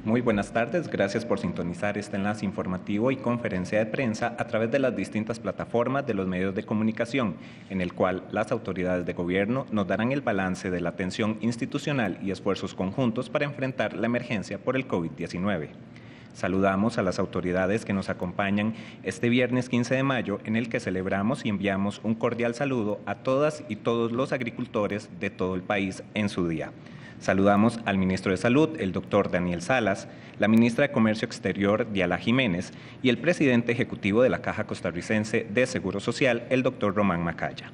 Muy buenas tardes, gracias por sintonizar este enlace informativo y conferencia de prensa a través de las distintas plataformas de los medios de comunicación, en el cual las autoridades de gobierno nos darán el balance de la atención institucional y esfuerzos conjuntos para enfrentar la emergencia por el COVID-19. Saludamos a las autoridades que nos acompañan este viernes 15 de mayo, en el que celebramos y enviamos un cordial saludo a todas y todos los agricultores de todo el país en su día. Saludamos al ministro de Salud, el doctor Daniel Salas, la ministra de Comercio Exterior, Diala Jiménez, y el presidente ejecutivo de la Caja Costarricense de Seguro Social, el doctor Román Macaya.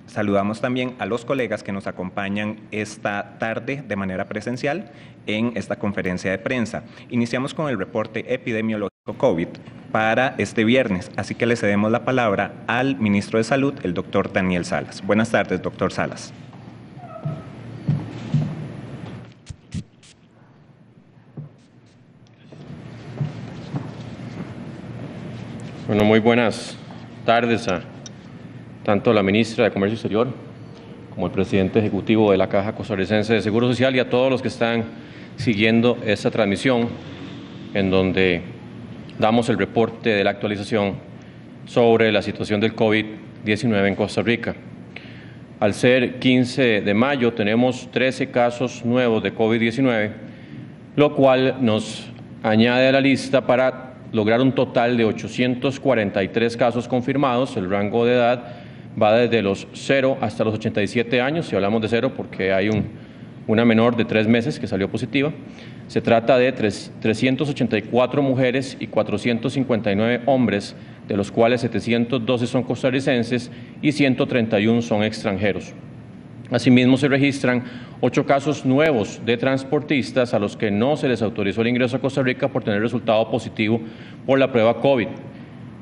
Saludamos también a los colegas que nos acompañan esta tarde de manera presencial en esta conferencia de prensa. Iniciamos con el reporte epidemiológico COVID para este viernes, así que le cedemos la palabra al ministro de Salud, el doctor Daniel Salas. Buenas tardes, doctor Salas. Bueno, muy buenas tardes a tanto la ministra de Comercio Exterior como el presidente ejecutivo de la Caja Costarricense de Seguro Social y a todos los que están siguiendo esta transmisión en donde damos el reporte de la actualización sobre la situación del COVID-19 en Costa Rica. Al ser 15 de mayo tenemos 13 casos nuevos de COVID-19, lo cual nos añade a la lista para lograr un total de 843 casos confirmados. El rango de edad va desde los 0 hasta los 87 años, si hablamos de 0 porque hay una menor de 3 meses que salió positiva. Se trata de 384 mujeres y 459 hombres, de los cuales 712 son costarricenses y 131 son extranjeros. Asimismo, se registran 8 casos nuevos de transportistas a los que no se les autorizó el ingreso a Costa Rica por tener resultado positivo por la prueba COVID.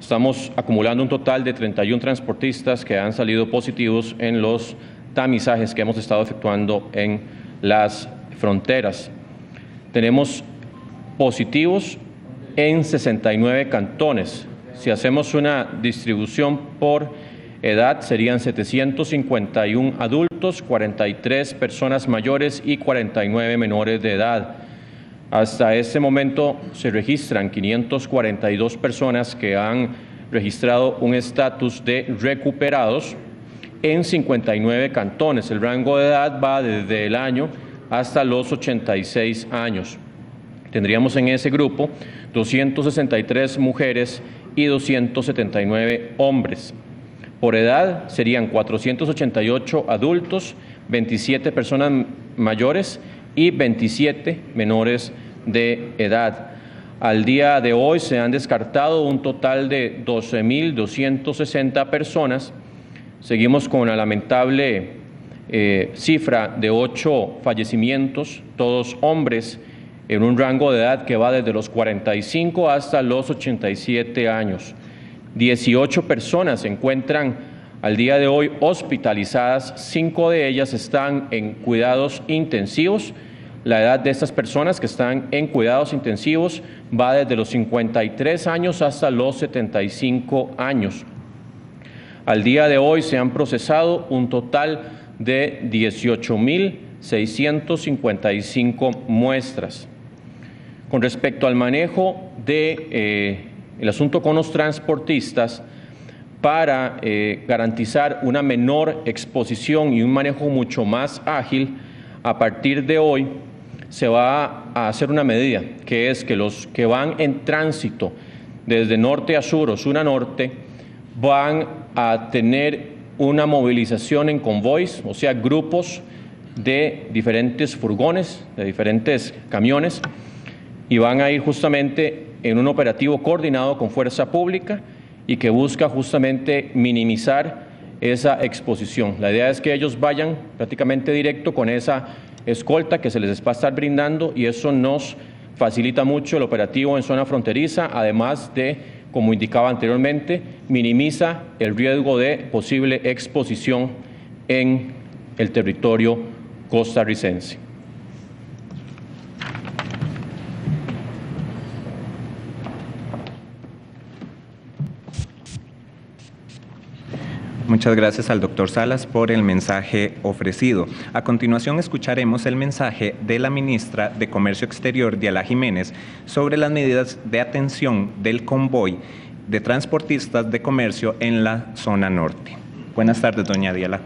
Estamos acumulando un total de 31 transportistas que han salido positivos en los tamizajes que hemos estado efectuando en las fronteras. Tenemos positivos en 69 cantones. Si hacemos una distribución por edad, serían 751 adultos, 43 personas mayores y 49 menores de edad. Hasta este momento se registran 542 personas que han registrado un estatus de recuperados en 59 cantones. El rango de edad va desde el año hasta los 86 años. Tendríamos en ese grupo 263 mujeres y 279 hombres. Por edad serían 488 adultos, 27 personas mayores y 27 menores de edad. Al día de hoy se han descartado un total de 12.260 personas. Seguimos con la lamentable cifra de 8 fallecimientos, todos hombres, en un rango de edad que va desde los 45 hasta los 87 años. 18 personas se encuentran al día de hoy hospitalizadas, 5 de ellas están en cuidados intensivos. La edad de estas personas que están en cuidados intensivos va desde los 53 años hasta los 75 años. Al día de hoy se han procesado un total de 18.655 muestras. Con respecto al manejo de el asunto con los transportistas, para garantizar una menor exposición y un manejo mucho más ágil, a partir de hoy se va a hacer una medida, que es que los que van en tránsito desde norte a sur o sur a norte van a tener una movilización en convoys, o sea, grupos de diferentes furgones, de diferentes camiones, y van a ir justamente en un operativo coordinado con Fuerza Pública y que busca justamente minimizar esa exposición. La idea es que ellos vayan prácticamente directo con esa escolta que se les va a estar brindando y eso nos facilita mucho el operativo en zona fronteriza, además de, como indicaba anteriormente, minimiza el riesgo de posible exposición en el territorio costarricense. Muchas gracias al doctor Salas por el mensaje ofrecido. A continuación escucharemos el mensaje de la ministra de Comercio Exterior, Diala Jiménez, sobre las medidas de atención del convoy de transportistas de comercio en la zona norte. Buenas tardes, doña Diala.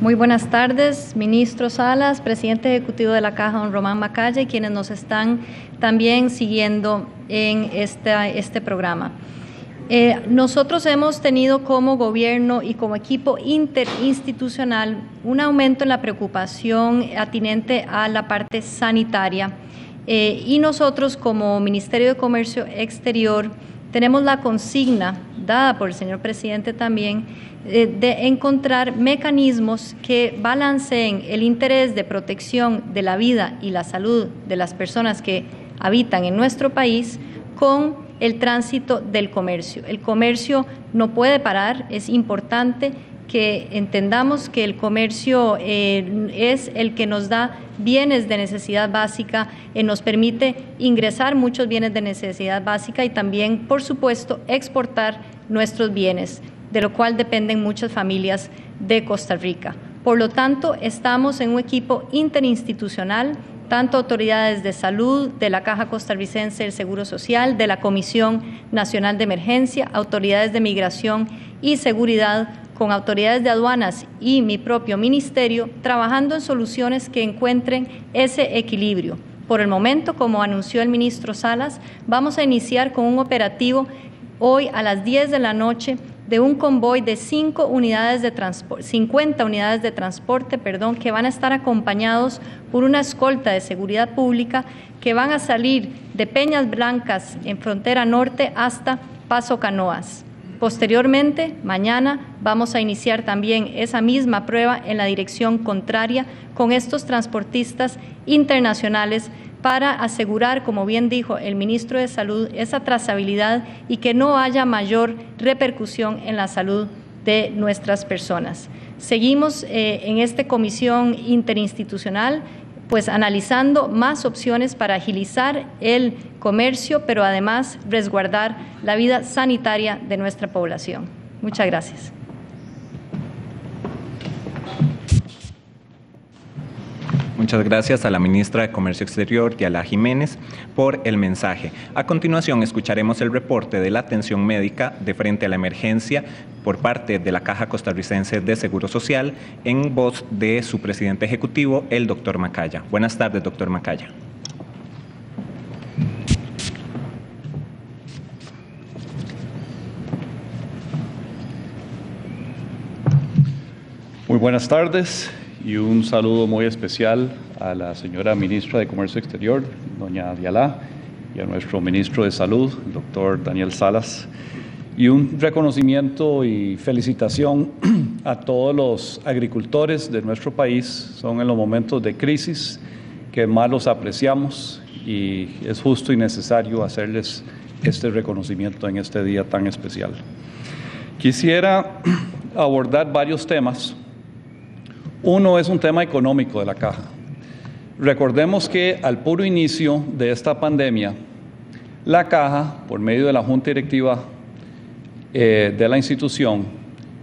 Muy buenas tardes, ministro Salas, presidente ejecutivo de la Caja, don Román Macaya, y quienes nos están también siguiendo en este programa. Nosotros hemos tenido como gobierno y como equipo interinstitucional un aumento en la preocupación atinente a la parte sanitaria y nosotros como Ministerio de Comercio Exterior tenemos la consigna dada por el señor presidente también de encontrar mecanismos que balanceen el interés de protección de la vida y la salud de las personas que habitan en nuestro país con el tránsito del comercio. El comercio no puede parar, es importante que entendamos que el comercio es el que nos da bienes de necesidad básica, nos permite ingresar muchos bienes de necesidad básica y también, por supuesto, exportar nuestros bienes, de lo cual dependen muchas familias de Costa Rica. Por lo tanto, estamos en un equipo interinstitucional, tanto autoridades de salud, de la Caja Costarricense del Seguro Social, de la Comisión Nacional de Emergencia, autoridades de migración y seguridad, con autoridades de aduanas y mi propio ministerio, trabajando en soluciones que encuentren ese equilibrio. Por el momento, como anunció el ministro Salas, vamos a iniciar con un operativo hoy a las 10 de la noche de un convoy de 50 unidades de transporte, que van a estar acompañados por una escolta de seguridad pública que van a salir de Peñas Blancas en frontera norte hasta Paso Canoas. Posteriormente, mañana vamos a iniciar también esa misma prueba en la dirección contraria con estos transportistas internacionales para asegurar, como bien dijo el ministro de Salud, esa trazabilidad y que no haya mayor repercusión en la salud de nuestras personas. Seguimos en esta comisión interinstitucional pues analizando más opciones para agilizar el comercio, pero además resguardar la vida sanitaria de nuestra población. Muchas gracias. Muchas gracias a la ministra de Comercio Exterior, Diala Jiménez, por el mensaje. A continuación, escucharemos el reporte de la atención médica de frente a la emergencia por parte de la Caja Costarricense de Seguro Social en voz de su presidente ejecutivo, el doctor Macaya. Buenas tardes, doctor Macaya. Muy buenas tardes y un saludo muy especial a la señora ministra de Comercio Exterior, doña Diala, y a nuestro ministro de Salud, el doctor Daniel Salas, y un reconocimiento y felicitación a todos los agricultores de nuestro país. Son en los momentos de crisis que más los apreciamos y es justo y necesario hacerles este reconocimiento en este día tan especial. Quisiera abordar varios temas. Uno es un tema económico de la Caja. Recordemos que al puro inicio de esta pandemia, la Caja, por medio de la Junta Directiva de la institución,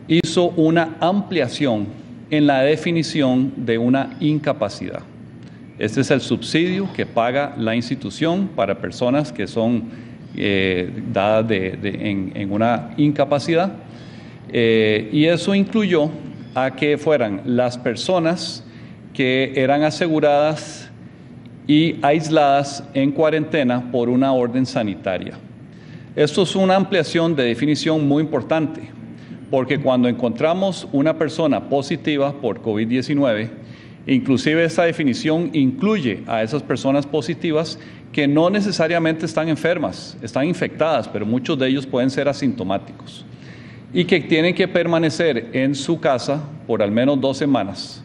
hizo una ampliación en la definición de una incapacidad. Este es el subsidio que paga la institución para personas que son dadas en una incapacidad, y eso incluyó a que fueran las personas que eran aseguradas y aisladas en cuarentena por una orden sanitaria. Esto es una ampliación de definición muy importante, porque cuando encontramos una persona positiva por COVID-19, inclusive esta definición incluye a esas personas positivas que no necesariamente están enfermas, están infectadas, pero muchos de ellos pueden ser asintomáticos y que tienen que permanecer en su casa por al menos 2 semanas.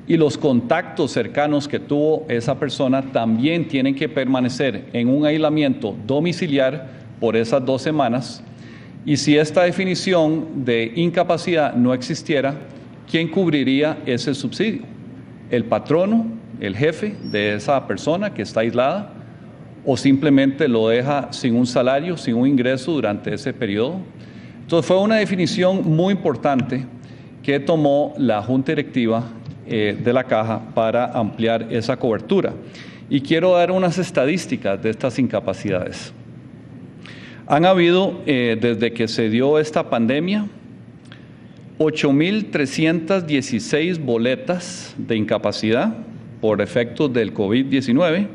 Y los contactos cercanos que tuvo esa persona también tienen que permanecer en un aislamiento domiciliar por esas 2 semanas. Y si esta definición de incapacidad no existiera, ¿quién cubriría ese subsidio? ¿El patrono, el jefe de esa persona que está aislada? ¿O simplemente lo deja sin un salario, sin un ingreso durante ese periodo? Entonces fue una definición muy importante que tomó la Junta Directiva de la Caja para ampliar esa cobertura. Y quiero dar unas estadísticas de estas incapacidades. Han habido, desde que se dio esta pandemia, 8.316 boletas de incapacidad por efectos del COVID-19.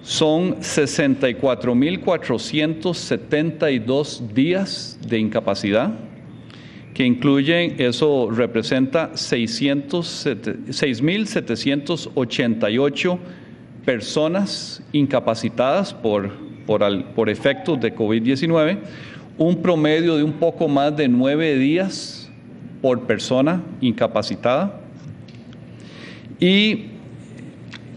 Son 64.472 días de incapacidad, que incluyen, eso representa 6.788 personas incapacitadas por efectos de COVID-19, un promedio de un poco más de 9 días por persona incapacitada, y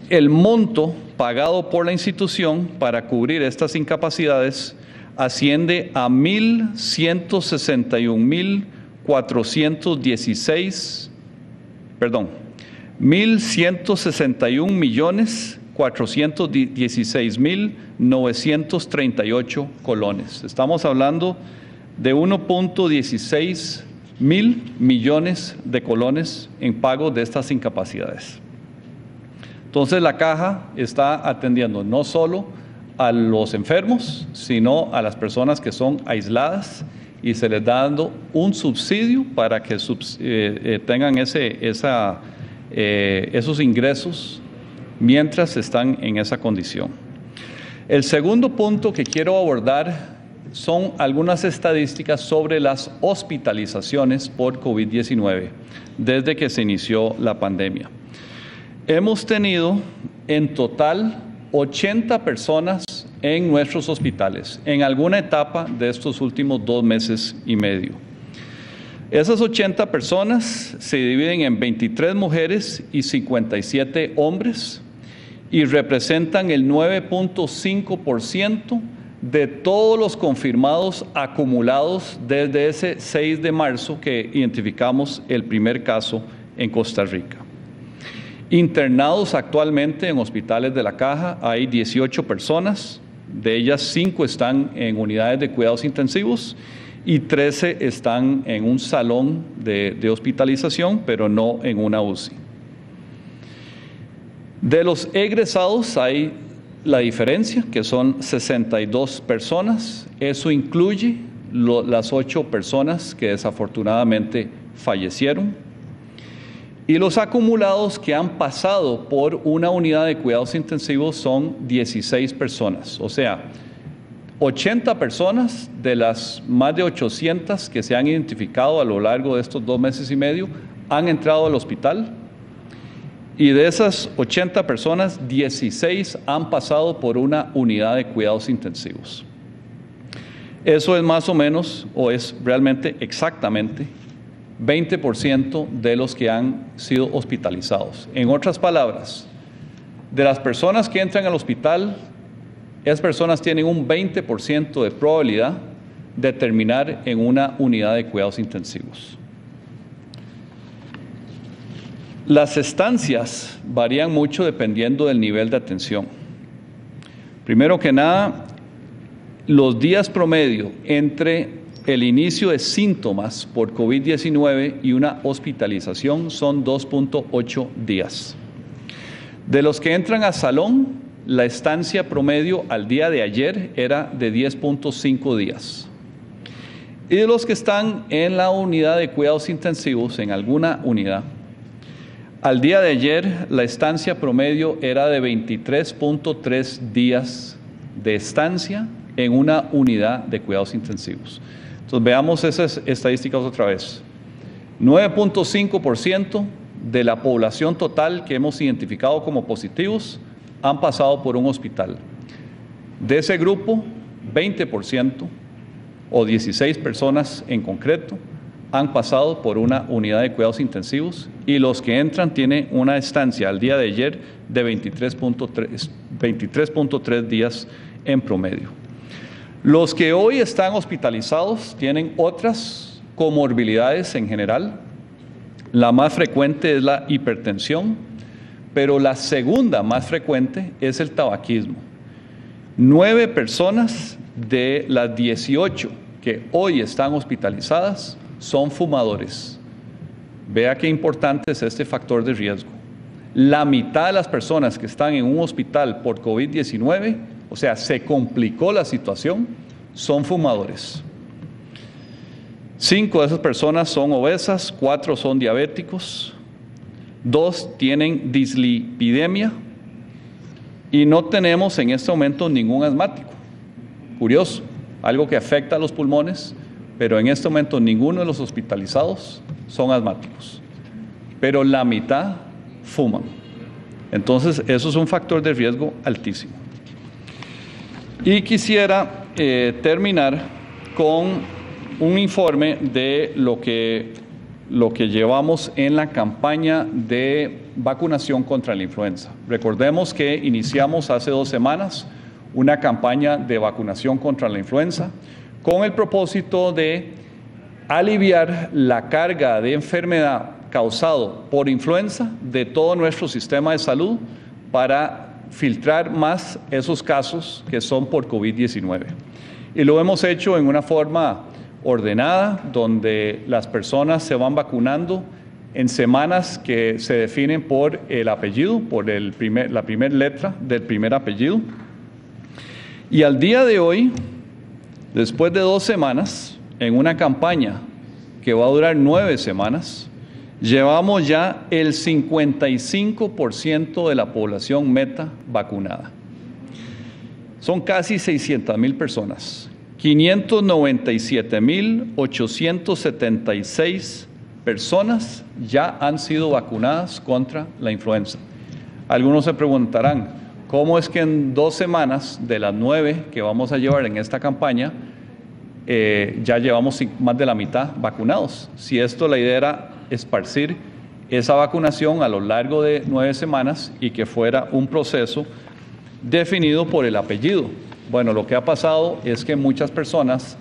el monto pagado por la institución para cubrir estas incapacidades asciende a 1.161.416.938 colones. Estamos hablando de 1.16 mil millones de colones en pago de estas incapacidades. Entonces la Caja está atendiendo no solo a los enfermos, sino a las personas que son aisladas, y se les está dando un subsidio para que tengan esos ingresos mientras están en esa condición. El segundo punto que quiero abordar son algunas estadísticas sobre las hospitalizaciones por COVID-19 desde que se inició la pandemia. Hemos tenido en total 80 personas en nuestros hospitales en alguna etapa de estos últimos 2 meses y medio. Esas 80 personas se dividen en 23 mujeres y 57 hombres y representan el 9.5% de todos los confirmados acumulados desde ese 6 de marzo que identificamos el primer caso en Costa Rica. Internados actualmente en hospitales de la Caja hay 18 personas, de ellas 5 están en unidades de cuidados intensivos y 13 están en un salón de hospitalización, pero no en una UCI. De los egresados hay la diferencia, que son 62 personas. Eso incluye las 8 personas que desafortunadamente fallecieron. Y los acumulados que han pasado por una unidad de cuidados intensivos son 16 personas. O sea, 80 personas de las más de 800 que se han identificado a lo largo de estos 2 meses y medio han entrado al hospital. Y de esas 80 personas, 16 han pasado por una unidad de cuidados intensivos. Eso es más o menos, o es realmente exactamente, 20% de los que han sido hospitalizados. En otras palabras, de las personas que entran al hospital, esas personas tienen un 20% de probabilidad de terminar en una unidad de cuidados intensivos. Las estancias varían mucho dependiendo del nivel de atención. Primero que nada, los días promedio entre el inicio de síntomas por COVID-19 y una hospitalización son 2.8 días. De los que entran a salón, la estancia promedio al día de ayer era de 10.5 días. Y de los que están en la unidad de cuidados intensivos, en alguna unidad, al día de ayer la estancia promedio era de 23.3 días de estancia en una unidad de cuidados intensivos. Entonces veamos esas estadísticas otra vez. 9.5% de la población total que hemos identificado como positivos han pasado por un hospital. De ese grupo, 20% o 16 personas en concreto han pasado por una unidad de cuidados intensivos, y los que entran tienen una estancia al día de ayer de 23.3 días en promedio. Los que hoy están hospitalizados tienen otras comorbilidades en general. La más frecuente es la hipertensión, pero la segunda más frecuente es el tabaquismo. 9 personas de las 18 que hoy están hospitalizadas son fumadores. Vea qué importante es este factor de riesgo. La mitad de las personas que están en un hospital por COVID-19, o sea, se complicó la situación, son fumadores. 5 de esas personas son obesas, 4 son diabéticos, 2 tienen dislipidemia y no tenemos en este momento ningún asmático. Curioso, algo que afecta a los pulmones, pero en este momento ninguno de los hospitalizados son asmáticos, pero la mitad fuman. Entonces, eso es un factor de riesgo altísimo. Y quisiera terminar con un informe de lo que llevamos en la campaña de vacunación contra la influenza. Recordemos que iniciamos hace 2 semanas una campaña de vacunación contra la influenza con el propósito de aliviar la carga de enfermedad causado por influenza de todo nuestro sistema de salud para filtrar más esos casos que son por COVID-19. Y lo hemos hecho en una forma ordenada, donde las personas se van vacunando en semanas que se definen por el apellido, por la primera letra del primer apellido. Y al día de hoy, después de 2 semanas, en una campaña que va a durar 9 semanas, llevamos ya el 55% de la población meta vacunada. Son casi 600,000 personas. 597,876 personas ya han sido vacunadas contra la influenza. Algunos se preguntarán, ¿cómo es que en 2 semanas de las 9 que vamos a llevar en esta campaña, ya llevamos más de la mitad vacunados? Si esto, la idea era esparcir esa vacunación a lo largo de 9 semanas y que fuera un proceso definido por el apellido. Bueno, lo que ha pasado es que muchas personas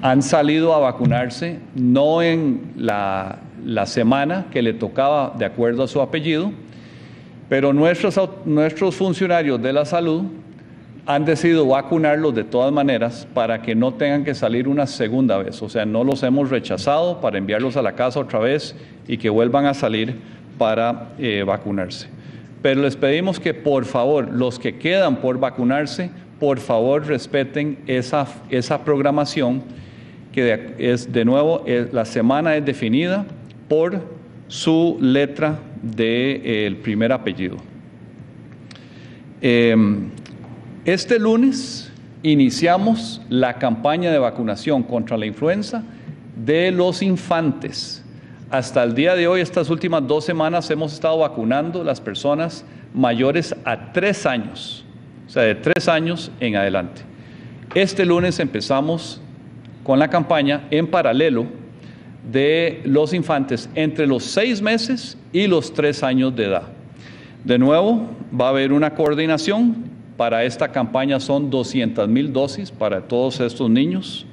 han salido a vacunarse no en la semana que le tocaba de acuerdo a su apellido, pero nuestros funcionarios de la salud han decidido vacunarlos de todas maneras para que no tengan que salir una segunda vez. O sea, no los hemos rechazado para enviarlos a la casa otra vez y que vuelvan a salir para vacunarse. Pero les pedimos que por favor, los que quedan por vacunarse, por favor respeten esa programación que es, de nuevo, la semana es definida por su letra del primer apellido. Este lunes iniciamos la campaña de vacunación contra la influenza de los infantes. Hasta el día de hoy, estas últimas 2 semanas, hemos estado vacunando a las personas mayores a 3 años, o sea, de 3 años en adelante. Este lunes empezamos con la campaña en paralelo de los infantes entre los 6 meses y los 3 años de edad. De nuevo, va a haber una coordinación. Para esta campaña son 200,000 dosis para todos estos niños.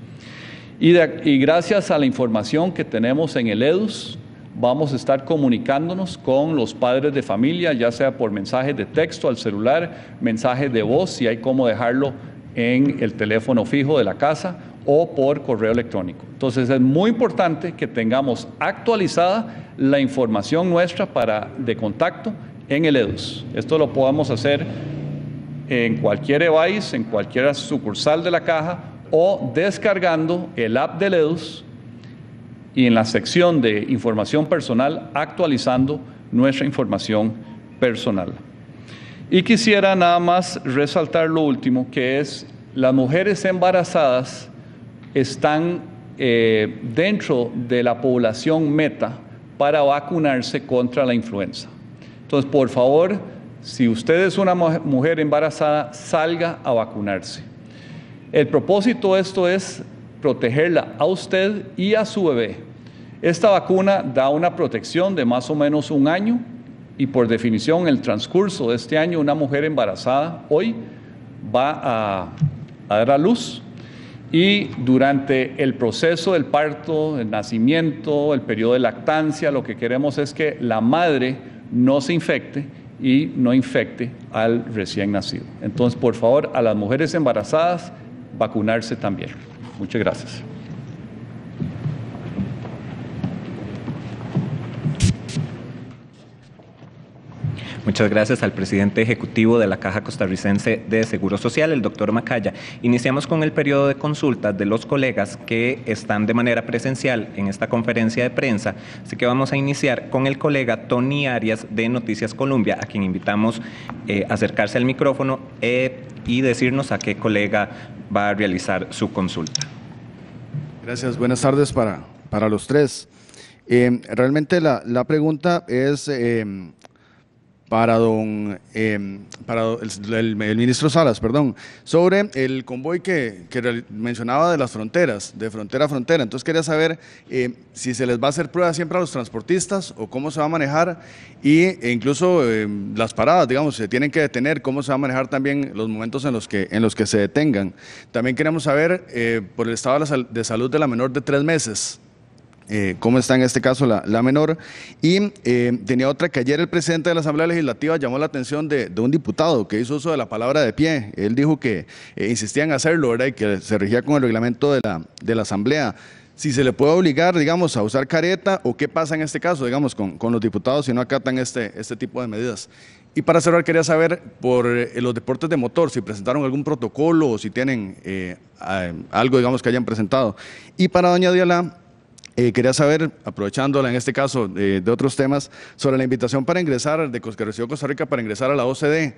Y gracias a la información que tenemos en el EDUS, vamos a estar comunicándonos con los padres de familia, ya sea por mensajes de texto al celular, mensajes de voz, si hay cómo dejarlo en el teléfono fijo de la casa, o por correo electrónico. Entonces es muy importante que tengamos actualizada la información nuestra de contacto en el EDUS. Esto lo podemos hacer en cualquier device, en cualquier sucursal de la caja, o descargando el app del EDUS y en la sección de información personal actualizando nuestra información personal. Y quisiera nada más resaltar lo último, que es las mujeres embarazadas están dentro de la población meta para vacunarse contra la influenza. Entonces, por favor, si usted es una mujer embarazada, salga a vacunarse. El propósito de esto es protegerla a usted y a su bebé. Esta vacuna da una protección de más o menos 1 año y por definición en el transcurso de este año una mujer embarazada hoy va a dar a luz y durante el proceso del parto, el nacimiento, el periodo de lactancia, lo que queremos es que la madre no se infecte y no infecte al recién nacido. Entonces, por favor, a las mujeres embarazadas, vacunarse también. Muchas gracias. Muchas gracias al presidente ejecutivo de la Caja Costarricense de Seguro Social, el doctor Macaya. Iniciamos con el periodo de consultas de los colegas que están de manera presencial en esta conferencia de prensa, así que vamos a iniciar con el colega Tony Arias de Noticias Colombia, a quien invitamos a acercarse al micrófono y decirnos a qué colega va a realizar su consulta. Gracias, buenas tardes para los tres. Realmente la pregunta es para el ministro Salas, sobre el convoy que mencionaba de las fronteras, de frontera a frontera. Entonces quería saber si se les va a hacer prueba siempre a los transportistas o cómo se va a manejar e incluso las paradas, digamos, se tienen que detener, cómo se va a manejar también los momentos en los que se detengan. También queremos saber por el estado de salud de la menor de 3 meses. Cómo está en este caso la menor. Y tenía otra que ayer el presidente de la Asamblea Legislativa llamó la atención de un diputado que hizo uso de la palabra de pie. Él dijo que insistía en hacerlo, ¿verdad?, y que se regía con el reglamento de la Asamblea. Si se le puede obligar, digamos, a usar careta, o qué pasa en este caso, digamos, con los diputados si no acatan este tipo de medidas. Y para cerrar, quería saber por los deportes de motor, si presentaron algún protocolo o si tienen algo, digamos, que hayan presentado. Y para doña Dialá, quería saber, aprovechándola en este caso de otros temas, sobre la invitación para ingresar, que recibió Costa Rica para ingresar a la OCDE.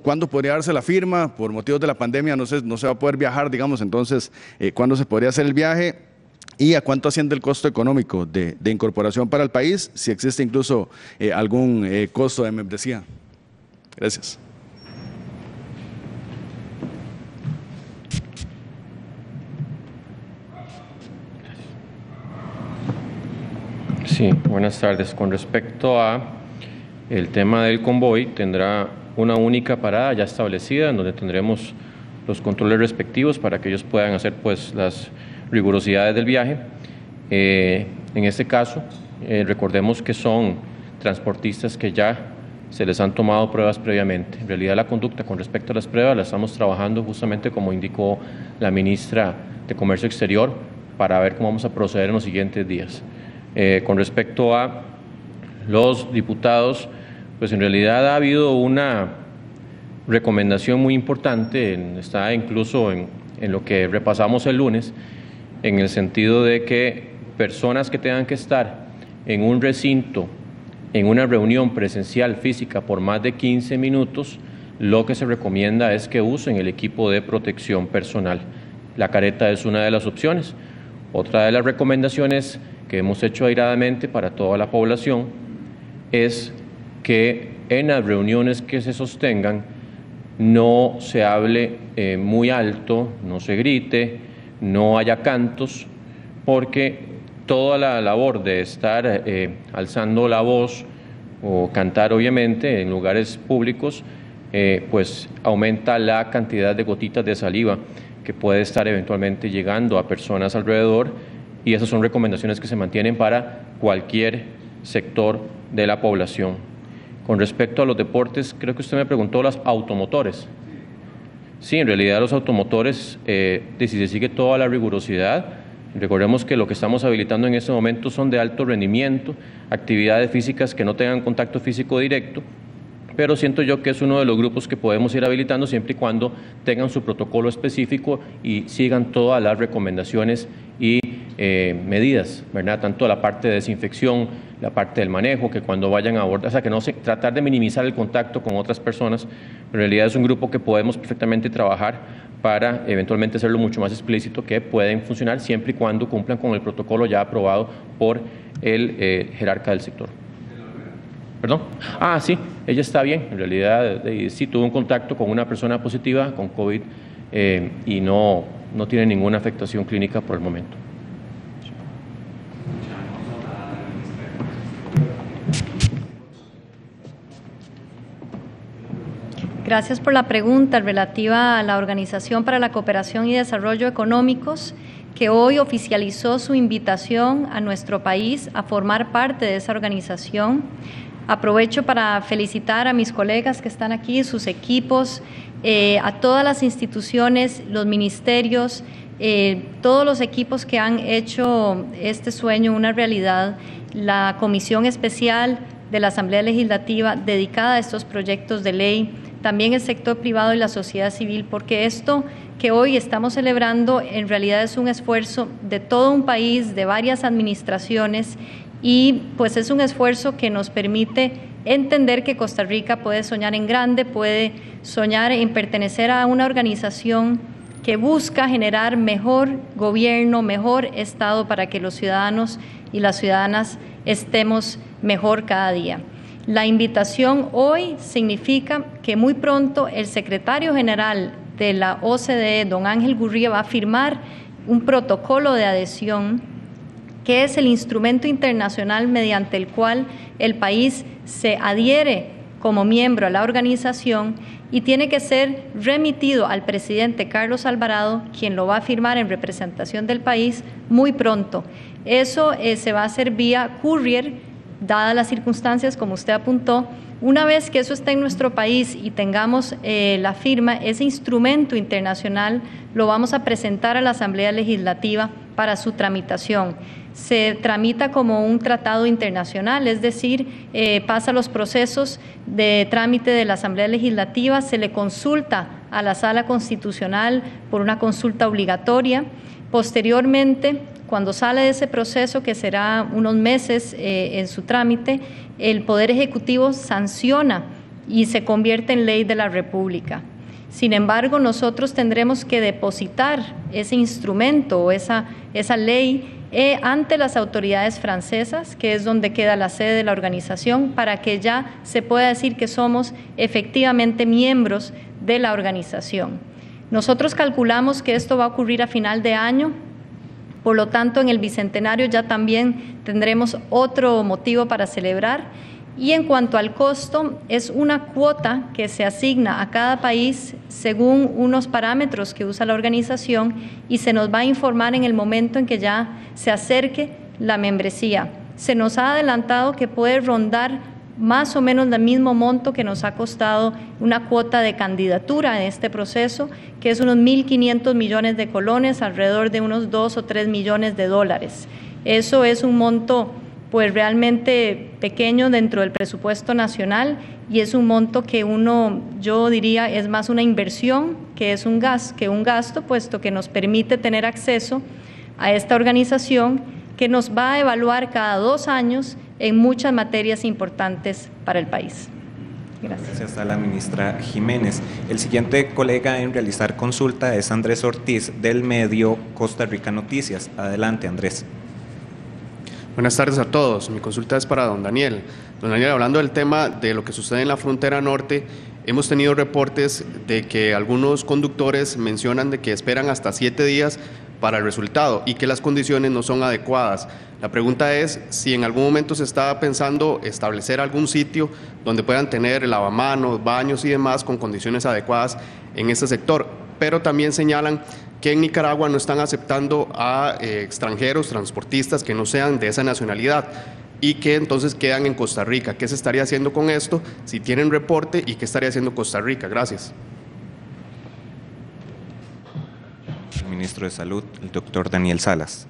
¿Cuándo podría darse la firma? Por motivos de la pandemia no se va a poder viajar, digamos, entonces, ¿cuándo se podría hacer el viaje? ¿Y a cuánto asciende el costo económico de incorporación para el país? Si existe incluso algún costo de membresía. Gracias. Sí, buenas tardes. Con respecto a el tema del convoy, tendrá una única parada ya establecida en donde tendremos los controles respectivos para que ellos puedan hacer pues las rigurosidades del viaje. En este caso, recordemos que son transportistas que ya se les han tomado pruebas previamente. En realidad, la conducta con respecto a las pruebas la estamos trabajando justamente como indicó la ministra de Comercio Exterior para ver cómo vamos a proceder en los siguientes días. Con respecto a los diputados, pues en realidad ha habido una recomendación muy importante, está incluso en lo que repasamos el lunes, en el sentido de que personas que tengan que estar en un recinto, en una reunión presencial física por más de 15 minutos, lo que se recomienda es que usen el equipo de protección personal. La careta es una de las opciones. Otra de las recomendaciones que hemos hecho airadamente para toda la población es que en las reuniones que se sostengan no se hable muy alto, no se grite, no haya cantos, porque toda la labor de estar alzando la voz o cantar obviamente en lugares públicos pues aumenta la cantidad de gotitas de saliva que puede estar eventualmente llegando a personas alrededor, y esas son recomendaciones que se mantienen para cualquier sector de la población. Con respecto a los deportes, creo que usted me preguntó los automotores. Sí, en realidad los automotores, si se sigue toda la rigurosidad, recordemos que lo que estamos habilitando en este momento son de alto rendimiento, actividades físicas que no tengan contacto físico directo, pero siento yo que es uno de los grupos que podemos ir habilitando siempre y cuando tengan su protocolo específico y sigan todas las recomendaciones y medidas, ¿verdad? Tanto la parte de desinfección, la parte del manejo, que cuando vayan a abordar, o sea, que no tratar de minimizar el contacto con otras personas. En realidad es un grupo que podemos perfectamente trabajar para eventualmente hacerlo mucho más explícito, que pueden funcionar siempre y cuando cumplan con el protocolo ya aprobado por el jerarca del sector. ¿Perdón? Ah, sí, ella está bien. En realidad sí tuvo un contacto con una persona positiva con COVID y no tiene ninguna afectación clínica por el momento. Gracias por la pregunta relativa a la Organización para la Cooperación y Desarrollo Económicos, que hoy oficializó su invitación a nuestro país a formar parte de esa organización. Aprovecho para felicitar a mis colegas que están aquí, sus equipos, a todas las instituciones, los ministerios todos los equipos que han hecho este sueño una realidad, la Comisión Especial de la Asamblea Legislativa dedicada a estos proyectos de ley, también el sector privado y la sociedad civil, porque esto que hoy estamos celebrando en realidad es un esfuerzo de todo un país, de varias administraciones, y pues es un esfuerzo que nos permite entender que Costa Rica puede soñar en grande, puede soñar en pertenecer a una organización que busca generar mejor gobierno, mejor Estado para que los ciudadanos y las ciudadanas estemos mejor cada día. La invitación hoy significa que muy pronto el secretario general de la OCDE, don Ángel Gurría, va a firmar un protocolo de adhesión que es el instrumento internacional mediante el cual el país se adhiere como miembro a la organización y tiene que ser remitido al presidente Carlos Alvarado, quien lo va a firmar en representación del país muy pronto. Eso se va a hacer vía courier, dadas las circunstancias, como usted apuntó. Una vez que eso esté en nuestro país y tengamos la firma, ese instrumento internacional lo vamos a presentar a la Asamblea Legislativa para su tramitación. Se tramita como un tratado internacional, es decir, pasa los procesos de trámite de la Asamblea Legislativa, se le consulta a la Sala Constitucional por una consulta obligatoria. Posteriormente, cuando sale de ese proceso, que será unos meses en su trámite, el Poder Ejecutivo sanciona y se convierte en ley de la República. Sin embargo, nosotros tendremos que depositar ese instrumento o esa ley ante las autoridades francesas, que es donde queda la sede de la organización, para que ya se pueda decir que somos efectivamente miembros de la organización. Nosotros calculamos que esto va a ocurrir a final de año. Por lo tanto, en el Bicentenario ya también tendremos otro motivo para celebrar. Y en cuanto al costo, es una cuota que se asigna a cada país según unos parámetros que usa la organización y se nos va a informar en el momento en que ya se acerque la membresía. Se nos ha adelantado que puede rondar más o menos el mismo monto que nos ha costado una cuota de candidatura en este proceso, que es unos 1.500 millones de colones, alrededor de unos 2 o 3 millones de dólares. Eso es un monto pues realmente pequeño dentro del presupuesto nacional y es un monto que yo diría, es más una inversión que un gasto, puesto que nos permite tener acceso a esta organización que nos va a evaluar cada 2 años en muchas materias importantes para el país. Gracias. Gracias a la ministra Jiménez. El siguiente colega en realizar consulta es Andrés Ortiz, del medio Costa Rica Noticias. Adelante, Andrés. Buenas tardes a todos. Mi consulta es para don Daniel. Don Daniel, hablando del tema de lo que sucede en la frontera norte, hemos tenido reportes de que algunos conductores mencionan de que esperan hasta 7 días para el resultado y que las condiciones no son adecuadas. La pregunta es si en algún momento se estaba pensando establecer algún sitio donde puedan tener lavamanos, baños y demás con condiciones adecuadas en este sector, pero también señalan que en Nicaragua no están aceptando a extranjeros, transportistas que no sean de esa nacionalidad y que entonces quedan en Costa Rica. ¿Qué se estaría haciendo con esto? Si tienen reporte, ¿y qué estaría haciendo Costa Rica? Gracias. El ministro de Salud, el doctor Daniel Salas.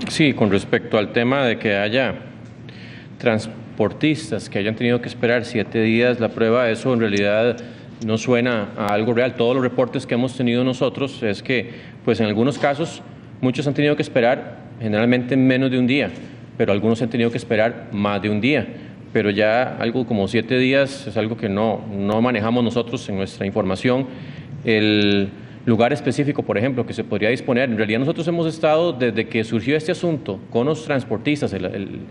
Sí, con respecto al tema de que haya transportistas que hayan tenido que esperar 7 días, la prueba de eso en realidad no suena a algo real. Todos los reportes que hemos tenido nosotros es que, pues en algunos casos, muchos han tenido que esperar generalmente menos de un día, pero algunos han tenido que esperar más de un día. Pero ya algo como 7 días es algo que no manejamos nosotros en nuestra información. El lugar específico, por ejemplo, que se podría disponer. En realidad nosotros hemos estado, desde que surgió este asunto con los transportistas, el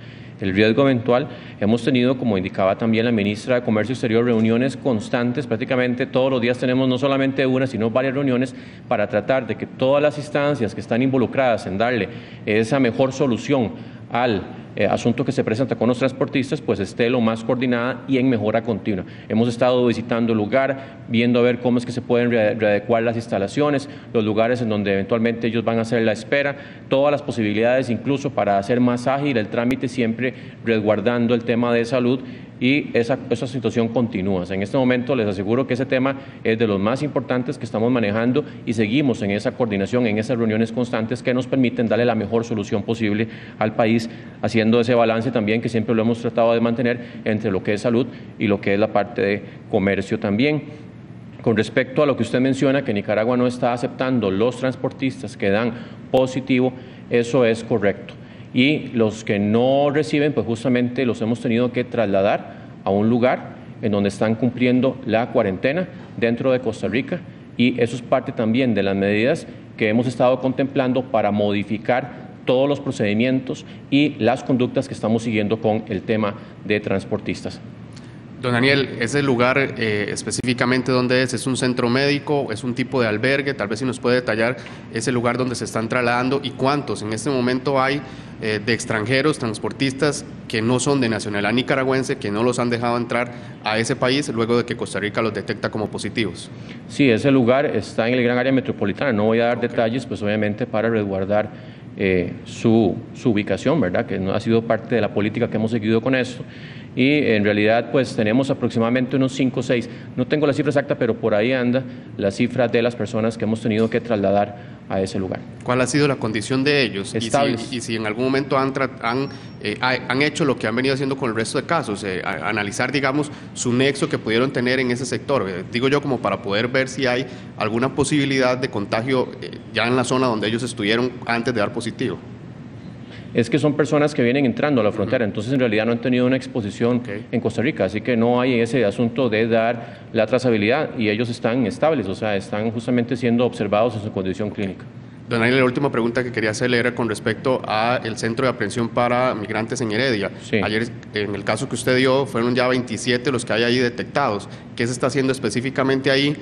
riesgo eventual, hemos tenido, como indicaba también la ministra de Comercio Exterior, reuniones constantes. Prácticamente todos los días tenemos no solamente una, sino varias reuniones para tratar de que todas las instancias que están involucradas en darle esa mejor solución al asunto que se presenta con los transportistas, pues esté lo más coordinada y en mejora continua. Hemos estado visitando el lugar, viendo a ver cómo es que se pueden readecuar las instalaciones, los lugares en donde eventualmente ellos van a hacer la espera, todas las posibilidades incluso para hacer más ágil el trámite, siempre resguardando el tema de salud. y esa situación continúa. O sea, en este momento les aseguro que ese tema es de los más importantes que estamos manejando y seguimos en esa coordinación, en esas reuniones constantes que nos permiten darle la mejor solución posible al país, haciendo ese balance también que siempre lo hemos tratado de mantener entre lo que es salud y lo que es la parte de comercio también. Con respecto a lo que usted menciona, que Nicaragua no está aceptando los transportistas que dan positivo, eso es correcto. Y los que no reciben, pues justamente los hemos tenido que trasladar a un lugar en donde están cumpliendo la cuarentena dentro de Costa Rica, y eso es parte también de las medidas que hemos estado contemplando para modificar todos los procedimientos y las conductas que estamos siguiendo con el tema de transportistas. Don Daniel, ¿ese lugar específicamente dónde es? ¿Es un centro médico? ¿Es un tipo de albergue? Tal vez si nos puede detallar ese lugar donde se están trasladando y cuántos en este momento hay de extranjeros, transportistas que no son de nacionalidad nicaragüense, que no los han dejado entrar a ese país luego de que Costa Rica los detecta como positivos. Sí, ese lugar está en el gran área metropolitana. No voy a dar detalles, pues obviamente para resguardar su ubicación, ¿verdad? Que no ha sido parte de la política que hemos seguido con esto. Y en realidad pues tenemos aproximadamente unos 5 o 6, no tengo la cifra exacta, pero por ahí anda la cifra de las personas que hemos tenido que trasladar a ese lugar. ¿Cuál ha sido la condición de ellos? Y si en algún momento han hecho lo que han venido haciendo con el resto de casos, analizar, digamos, su nexo que pudieron tener en ese sector, digo yo, como para poder ver si hay alguna posibilidad de contagio ya en la zona donde ellos estuvieron antes de dar positivo. Es que son personas que vienen entrando a la frontera, entonces en realidad no han tenido una exposición en Costa Rica, así que no hay ese asunto de dar la trazabilidad y ellos están estables, o sea, están justamente siendo observados en su condición clínica. Don Daniel, la última pregunta que quería hacerle era con respecto al centro de aprehensión para migrantes en Heredia. Sí. Ayer, en el caso que usted dio, fueron ya 27 los que hay ahí detectados. ¿Qué se está haciendo específicamente ahí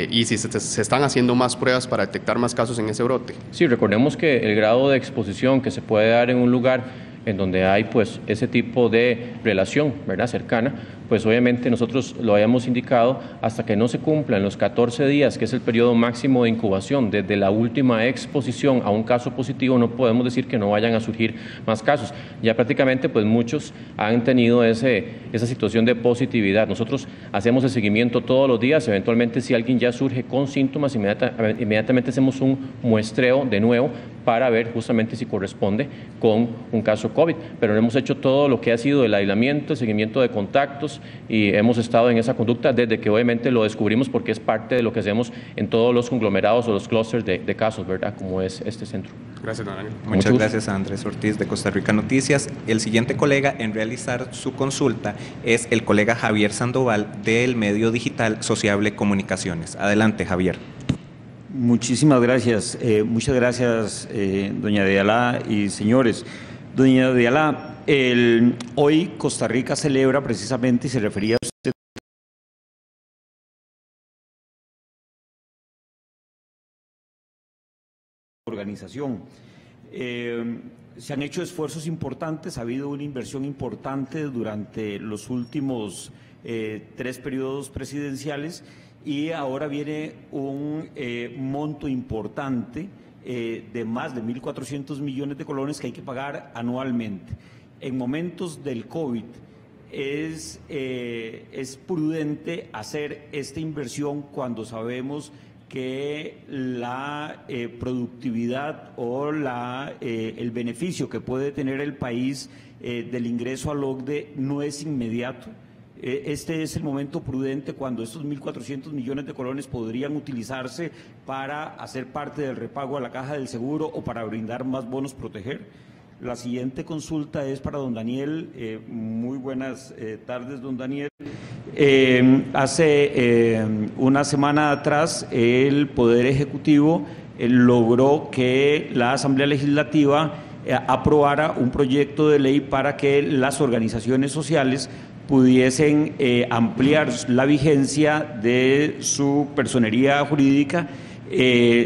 y si se están haciendo más pruebas para detectar más casos en ese brote? Sí, recordemos que el grado de exposición que se puede dar en un lugar en donde hay pues ese tipo de relación, ¿verdad?, cercana, pues obviamente nosotros lo habíamos indicado hasta que no se cumplan los 14 días, que es el periodo máximo de incubación desde la última exposición a un caso positivo, no podemos decir que no vayan a surgir más casos. Ya prácticamente pues muchos han tenido esa situación de positividad. Nosotros hacemos el seguimiento todos los días, eventualmente si alguien ya surge con síntomas, inmediatamente hacemos un muestreo de nuevo para ver justamente si corresponde con un caso COVID, pero hemos hecho todo lo que ha sido el aislamiento, el seguimiento de contactos y hemos estado en esa conducta desde que obviamente lo descubrimos porque es parte de lo que hacemos en todos los conglomerados o los clústeres de casos, ¿verdad?, como es este centro. Gracias, don Daniel. Muchas gracias a Andrés Ortiz de Costa Rica Noticias. El siguiente colega en realizar su consulta es el colega Javier Sandoval del medio digital Sociable Comunicaciones. Adelante, Javier. Muchísimas gracias. Muchas gracias, doña Dialá y señores. Doña Dialá, hoy Costa Rica celebra precisamente, y se refería a usted, organización. Se han hecho esfuerzos importantes, ha habido una inversión importante durante los últimos 3 periodos presidenciales y ahora viene un monto importante de más de 1.400 millones de colones que hay que pagar anualmente. En momentos del COVID es prudente hacer esta inversión cuando sabemos que la productividad o el beneficio que puede tener el país del ingreso al OCDE no es inmediato. Este es el momento prudente cuando estos 1.400 millones de colones podrían utilizarse para hacer parte del repago a la Caja del Seguro o para brindar más bonos proteger. La siguiente consulta es para don Daniel. Muy buenas tardes, don Daniel. Hace una semana atrás el Poder Ejecutivo logró que la Asamblea Legislativa aprobara un proyecto de ley para que las organizaciones sociales pudiesen ampliar la vigencia de su personería jurídica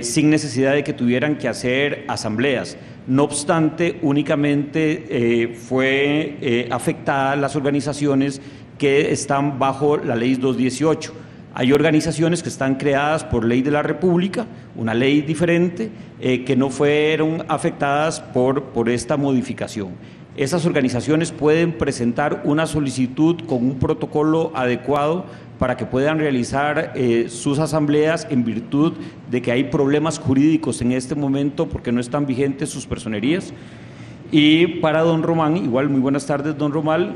sin necesidad de que tuvieran que hacer asambleas. No obstante, únicamente fue afectadas las organizaciones que están bajo la Ley 218. Hay organizaciones que están creadas por ley de la República, una ley diferente, que no fueron afectadas por esta modificación. Esas organizaciones pueden presentar una solicitud con un protocolo adecuado para que puedan realizar sus asambleas en virtud de que hay problemas jurídicos en este momento porque no están vigentes sus personerías. Y para don Román, igual muy buenas tardes, don Román.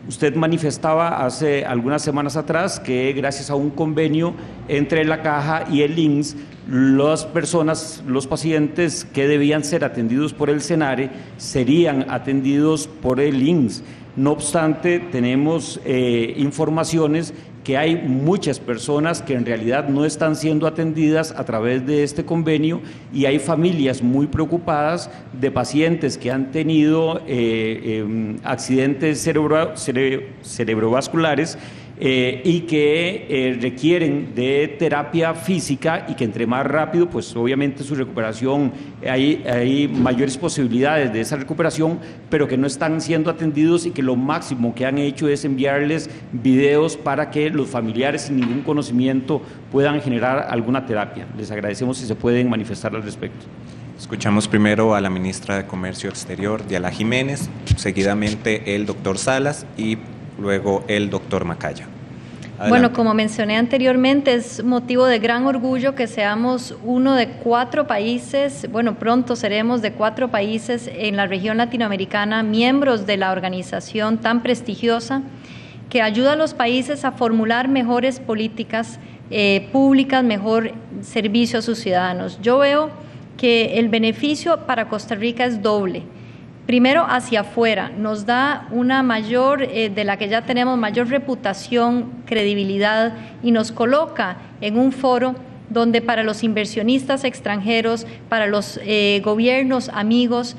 Usted manifestaba hace algunas semanas atrás que gracias a un convenio entre la Caja y el INSS, las personas, los pacientes que debían ser atendidos por el SENARE serían atendidos por el INSS. No obstante, tenemos informaciones que hay muchas personas que en realidad no están siendo atendidas a través de este convenio y hay familias muy preocupadas de pacientes que han tenido accidentes cerebrovasculares y que requieren de terapia física y que entre más rápido, pues obviamente su recuperación, hay mayores posibilidades de esa recuperación, pero que no están siendo atendidos y que lo máximo que han hecho es enviarles videos para que los familiares sin ningún conocimiento puedan generar alguna terapia. Les agradecemos si se pueden manifestar al respecto. Escuchamos primero a la ministra de Comercio Exterior, Diala Jiménez, seguidamente el doctor Salas y luego el doctor Macaya. Adelante. Bueno, como mencioné anteriormente, es motivo de gran orgullo que seamos uno de 4 países, bueno, pronto seremos de 4 países en la región latinoamericana, miembros de la organización tan prestigiosa que ayuda a los países a formular mejores políticas públicas, mejor servicio a sus ciudadanos. Yo veo que el beneficio para Costa Rica es doble. Primero, hacia afuera, nos da una mayor, de la que ya tenemos, mayor reputación, credibilidad y nos coloca en un foro donde para los inversionistas extranjeros, para los gobiernos amigos,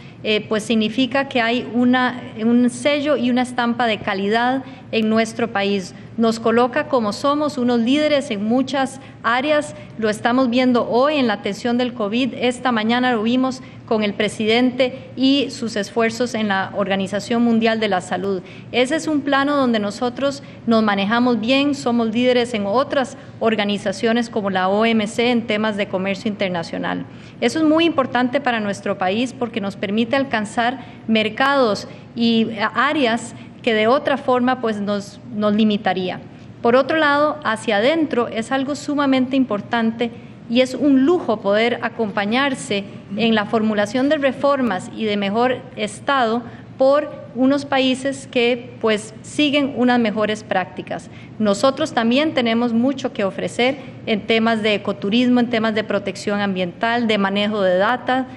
pues significa que hay un sello y una estampa de calidad en nuestro país. Nos coloca como somos unos líderes en muchas áreas, lo estamos viendo hoy en la atención del COVID, esta mañana lo vimos con el presidente y sus esfuerzos en la Organización Mundial de la Salud. Ese es un plano donde nosotros nos manejamos bien, somos líderes en otras organizaciones como la OMC en temas de comercio internacional. Eso es muy importante para nuestro país porque nos permite alcanzar mercados y áreas que de otra forma pues nos limitaría. Por otro lado, hacia adentro es algo sumamente importante y es un lujo poder acompañarse en la formulación de reformas y de mejor Estado por unos países que pues siguen unas mejores prácticas. Nosotros también tenemos mucho que ofrecer en temas de ecoturismo, en temas de protección ambiental, de manejo de data,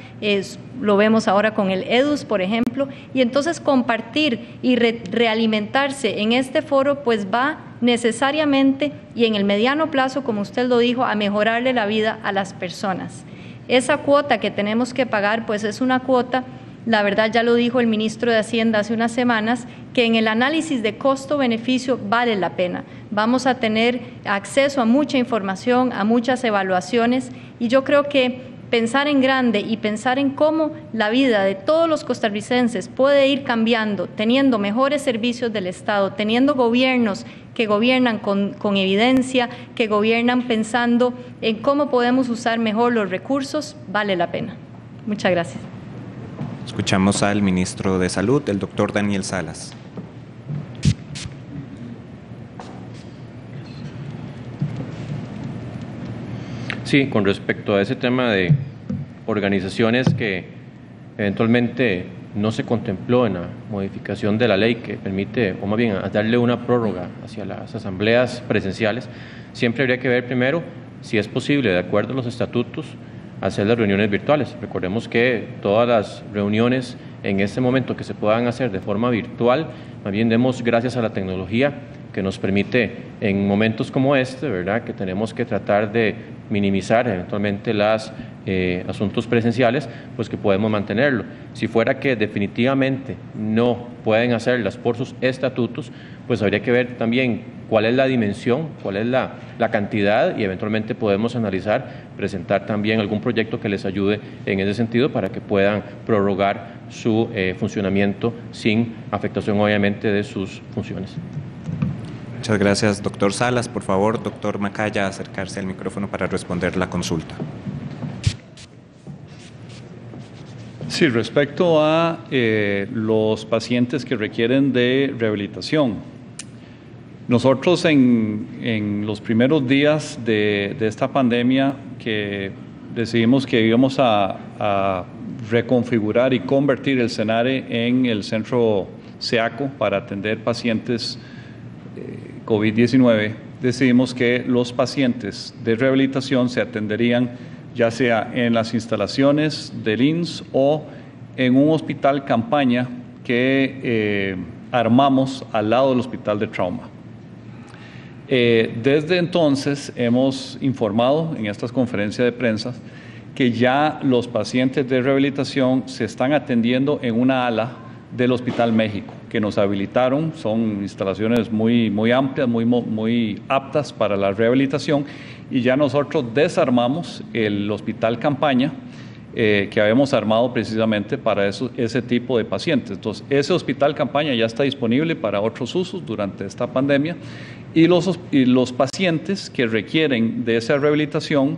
lo vemos ahora con el EDUS, por ejemplo, y entonces compartir y realimentarse en este foro pues va necesariamente y en el mediano plazo, como usted lo dijo, a mejorarle la vida a las personas. Esa cuota que tenemos que pagar pues es una cuota, la verdad ya lo dijo el ministro de Hacienda hace unas semanas, que en el análisis de costo-beneficio vale la pena. Vamos a tener acceso a mucha información, a muchas evaluaciones y yo creo que pensar en grande y pensar en cómo la vida de todos los costarricenses puede ir cambiando, teniendo mejores servicios del Estado, teniendo gobiernos que gobiernan con evidencia, que gobiernan pensando en cómo podemos usar mejor los recursos, vale la pena. Muchas gracias. Escuchamos al ministro de Salud, el doctor Daniel Salas. Sí, con respecto a ese tema de organizaciones que eventualmente no se contempló en la modificación de la ley que permite, o más bien, darle una prórroga hacia las asambleas presenciales, siempre habría que ver primero si es posible, de acuerdo a los estatutos, hacer las reuniones virtuales. Recordemos que todas las reuniones en este momento que se puedan hacer de forma virtual, más bien demos gracias a la tecnología que nos permite en momentos como este, ¿verdad?, que tenemos que tratar de minimizar eventualmente los asuntos presenciales, pues que podemos mantenerlo. Si fuera que definitivamente no pueden hacerlas por sus estatutos, pues habría que ver también cuál es la dimensión, cuál es la cantidad y eventualmente podemos analizar, presentar también algún proyecto que les ayude en ese sentido para que puedan prorrogar su funcionamiento sin afectación obviamente de sus funciones. Muchas gracias, doctor Salas. Por favor, doctor Macaya, acercarse al micrófono para responder la consulta. Sí, respecto a los pacientes que requieren de rehabilitación, nosotros en los primeros días de esta pandemia que decidimos que íbamos a reconfigurar y convertir el CENARE en el centro SEACO para atender pacientes COVID-19, decidimos que los pacientes de rehabilitación se atenderían ya sea en las instalaciones del INSS o en un hospital campaña que armamos al lado del hospital de trauma. Desde entonces hemos informado en estas conferencias de prensa que ya los pacientes de rehabilitación se están atendiendo en una ala del Hospital México, que nos habilitaron. Son instalaciones muy amplias, muy aptas para la rehabilitación, y ya nosotros desarmamos el hospital campaña que habíamos armado precisamente para ese tipo de pacientes. Entonces, ese hospital campaña ya está disponible para otros usos durante esta pandemia, y los pacientes que requieren de esa rehabilitación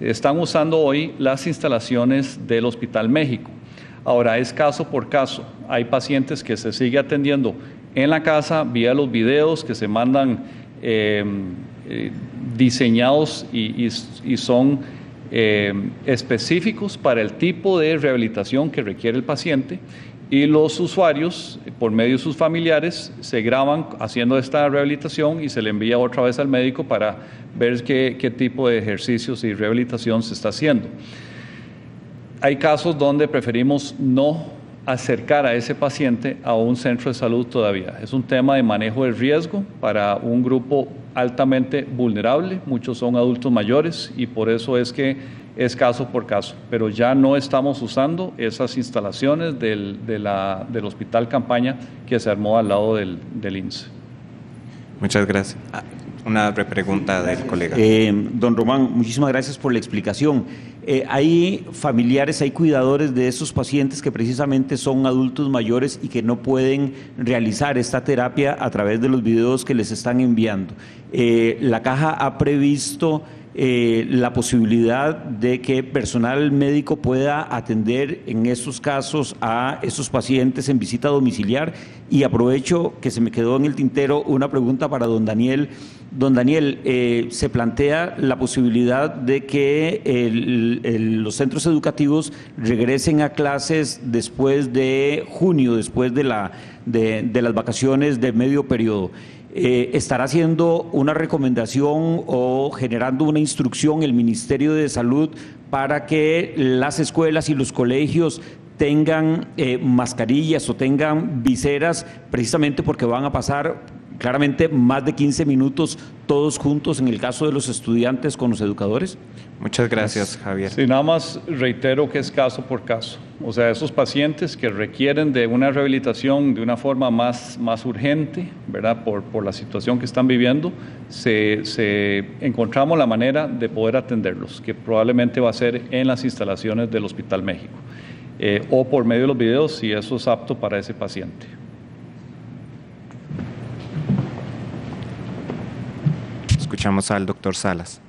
están usando hoy las instalaciones del Hospital México. Ahora, es caso por caso. Hay pacientes que se sigue atendiendo en la casa vía los videos que se mandan diseñados y son específicos para el tipo de rehabilitación que requiere el paciente, y los usuarios, por medio de sus familiares, se graban haciendo esta rehabilitación y se le envía otra vez al médico para ver qué tipo de ejercicios y rehabilitación se está haciendo. Hay casos donde preferimos no acercar a ese paciente a un centro de salud todavía. Es un tema de manejo de riesgo para un grupo altamente vulnerable. Muchos son adultos mayores y por eso es que es caso por caso. Pero ya no estamos usando esas instalaciones del hospital campaña que se armó al lado del INSS. Muchas gracias. Una repregunta del colega. Don Román, muchísimas gracias por la explicación. Hay familiares, hay cuidadores de esos pacientes que precisamente son adultos mayores y que no pueden realizar esta terapia a través de los videos que les están enviando. La Caja ha previsto la posibilidad de que personal médico pueda atender en estos casos a esos pacientes en visita domiciliar. Y aprovecho que se me quedó en el tintero una pregunta para don Daniel. Don Daniel, se plantea la posibilidad de que los centros educativos regresen a clases después de junio, después de las vacaciones de medio periodo. ¿Estará haciendo una recomendación o generando una instrucción el Ministerio de Salud para que las escuelas y los colegios tengan mascarillas o tengan viseras, precisamente porque van a pasar claramente más de 15 minutos todos juntos en el caso de los estudiantes con los educadores? Muchas gracias, Javier. Sí, nada más reitero que es caso por caso. O sea, esos pacientes que requieren de una rehabilitación de una forma más urgente, ¿verdad? Por la situación que están viviendo, encontramos la manera de poder atenderlos, que probablemente va a ser en las instalaciones del Hospital México, o por medio de los videos, si eso es apto para ese paciente. Escuchamos al doctor Salas.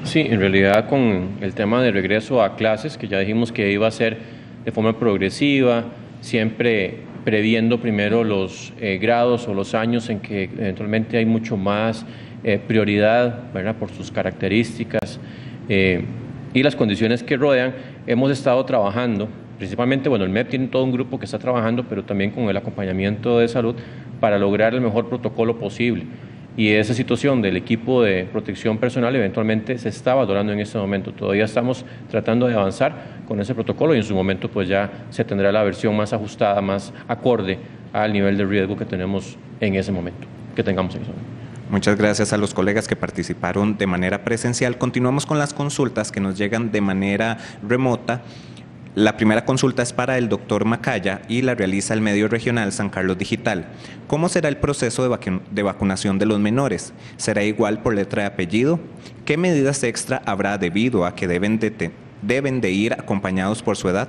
Sí, en realidad con el tema de regreso a clases, que ya dijimos que iba a ser de forma progresiva, siempre previendo primero los grados o los años en que eventualmente hay mucho más prioridad, ¿verdad? Por sus características y las condiciones que rodean. Hemos estado trabajando, principalmente, el MEP tiene todo un grupo que está trabajando, pero también con el acompañamiento de salud para lograr el mejor protocolo posible. Y esa situación del equipo de protección personal eventualmente se está valorando en este momento. Todavía estamos tratando de avanzar con ese protocolo y en su momento pues ya se tendrá la versión más ajustada, más acorde al nivel de riesgo que tenemos en ese momento, que tengamos en ese momento. Muchas gracias a los colegas que participaron de manera presencial. Continuamos con las consultas que nos llegan de manera remota. La primera consulta es para el doctor Macaya y la realiza el medio regional San Carlos Digital. ¿Cómo será el proceso de vacunación de los menores? ¿Será igual por letra de apellido? ¿Qué medidas extra habrá debido a que deben de ir acompañados por su edad?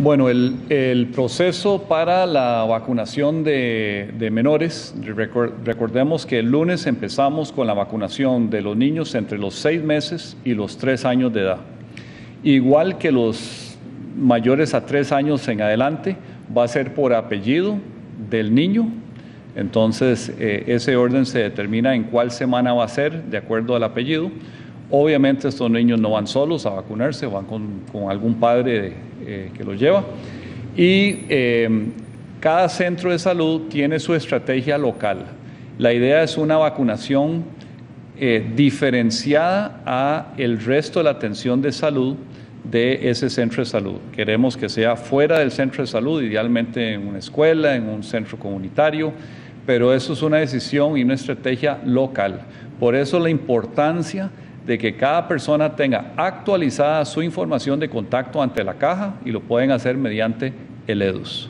Bueno, el proceso para la vacunación de menores, recordemos que el lunes empezamos con la vacunación de los niños entre los 6 meses y los 3 años de edad. Igual que los mayores a 3 años en adelante, va a ser por apellido del niño. Entonces, ese orden se determina en cuál semana va a ser, de acuerdo al apellido. Obviamente, estos niños no van solos a vacunarse, van con algún padre que los lleva. Y cada centro de salud tiene su estrategia local. La idea es una vacunación diferenciada a el resto de la atención de salud de ese centro de salud. Queremos que sea fuera del centro de salud, idealmente en una escuela, en un centro comunitario, pero eso es una decisión y una estrategia local. Por eso la importancia de que cada persona tenga actualizada su información de contacto ante la caja y lo pueden hacer mediante el EDUS.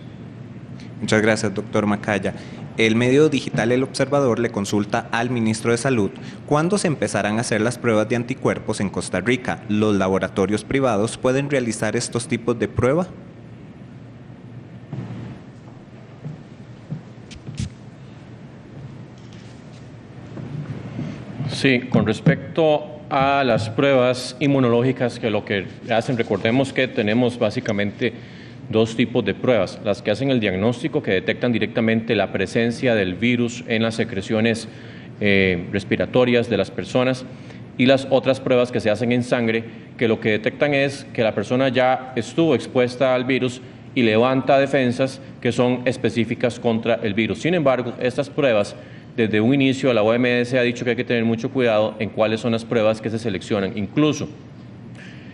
Muchas gracias, doctor Macaya. El medio digital El Observador le consulta al ministro de Salud cuándo se empezarán a hacer las pruebas de anticuerpos en Costa Rica. ¿Los laboratorios privados pueden realizar estos tipos de prueba? Sí, con respecto a las pruebas inmunológicas, que lo que hacen, recordemos que tenemos básicamente 2 tipos de pruebas: las que hacen el diagnóstico, que detectan directamente la presencia del virus en las secreciones respiratorias de las personas, y las otras pruebas que se hacen en sangre, que lo que detectan es que la persona ya estuvo expuesta al virus y levanta defensas que son específicas contra el virus. Sin embargo, estas pruebas, desde un inicio, la OMS ha dicho que hay que tener mucho cuidado en cuáles son las pruebas que se seleccionan. Incluso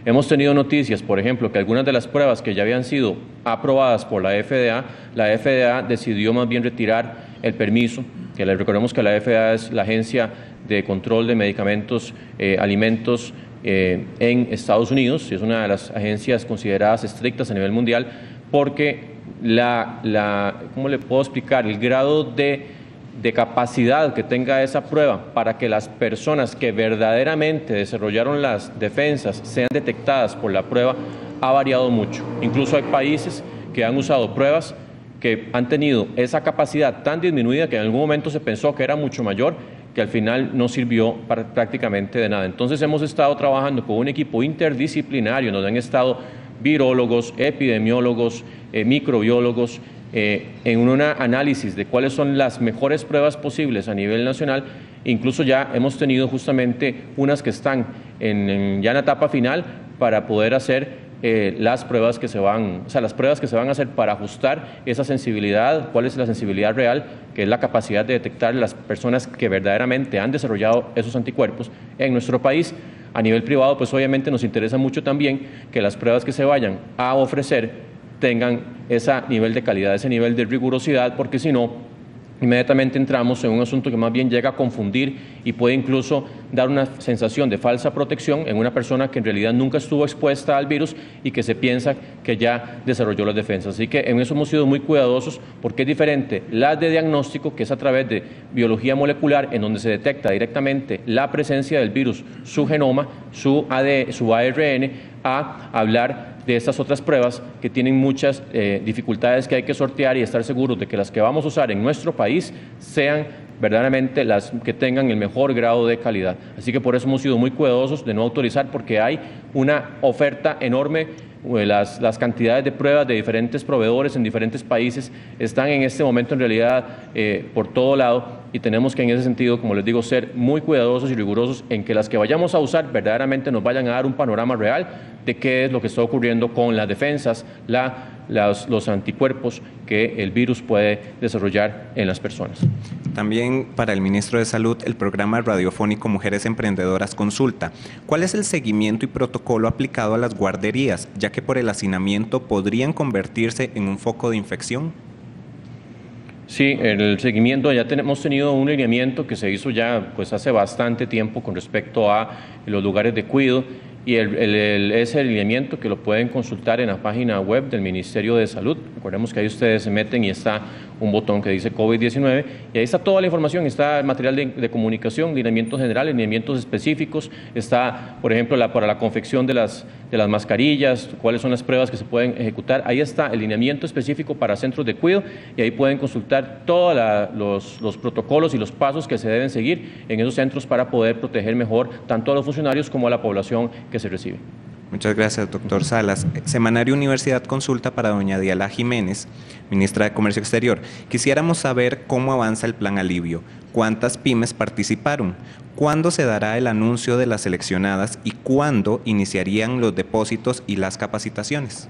hemos tenido noticias, por ejemplo, que algunas de las pruebas que ya habían sido aprobadas por la FDA decidió más bien retirar el permiso, que les recordemos que la FDA es la Agencia de Control de Medicamentos, Alimentos en Estados Unidos, y es una de las agencias consideradas estrictas a nivel mundial, porque ¿cómo le puedo explicar? El grado de capacidad que tenga esa prueba para que las personas que verdaderamente desarrollaron las defensas sean detectadas por la prueba ha variado mucho. Incluso hay países que han usado pruebas que han tenido esa capacidad tan disminuida que en algún momento se pensó que era mucho mayor, que al final no sirvió prácticamente de nada. Entonces hemos estado trabajando con un equipo interdisciplinario donde han estado virólogos, epidemiólogos, microbiólogos, en un análisis de cuáles son las mejores pruebas posibles a nivel nacional. Incluso ya hemos tenido justamente unas que están ya en la etapa final para poder hacer las pruebas que se van a hacer para ajustar esa sensibilidad, cuál es la sensibilidad real, que es la capacidad de detectar las personas que verdaderamente han desarrollado esos anticuerpos en nuestro país. A nivel privado, pues obviamente nos interesa mucho también que las pruebas que se vayan a ofrecer tengan ese nivel de calidad, ese nivel de rigurosidad, porque si no, inmediatamente entramos en un asunto que más bien llega a confundir y puede incluso dar una sensación de falsa protección en una persona que en realidad nunca estuvo expuesta al virus y que se piensa que ya desarrolló las defensas. Así que en eso hemos sido muy cuidadosos, porque es diferente las de diagnóstico, que es a través de biología molecular, en donde se detecta directamente la presencia del virus, su genoma, su ARN, a hablar de estas otras pruebas que tienen muchas dificultades que hay que sortear y estar seguros de que las que vamos a usar en nuestro país sean verdaderamente las que tengan el mejor grado de calidad. Así que por eso hemos sido muy cuidadosos de no autorizar, porque hay una oferta enorme. Las cantidades de pruebas de diferentes proveedores en diferentes países están en este momento en realidad por todo lado, y tenemos que en ese sentido, como les digo, ser muy cuidadosos y rigurosos en que las que vayamos a usar verdaderamente nos vayan a dar un panorama real de qué es lo que está ocurriendo con las defensas, los anticuerpos que el virus puede desarrollar en las personas. También para el ministro de Salud, el programa radiofónico Mujeres Emprendedoras consulta: ¿cuál es el seguimiento y protocolo aplicado a las guarderías, ya que por el hacinamiento podrían convertirse en un foco de infección? Sí, el seguimiento, ya hemos tenido un lineamiento que se hizo ya pues hace bastante tiempo con respecto a los lugares de cuidado, y ese alineamiento que lo pueden consultar en la página web del Ministerio de Salud. Recordemos que ahí ustedes se meten y está un botón que dice COVID-19 y ahí está toda la información, está el material de comunicación, lineamientos generales, lineamientos específicos, está, por ejemplo, para la confección de las mascarillas, cuáles son las pruebas que se pueden ejecutar. Ahí está el lineamiento específico para centros de cuidado y ahí pueden consultar todos los protocolos y los pasos que se deben seguir en esos centros para poder proteger mejor tanto a los funcionarios como a la población que se recibe. Muchas gracias, doctor Salas. Semanario Universidad consulta para doña Diala Jiménez, ministra de Comercio Exterior. Quisiéramos saber cómo avanza el plan alivio, cuántas pymes participaron, cuándo se dará el anuncio de las seleccionadas y cuándo iniciarían los depósitos y las capacitaciones.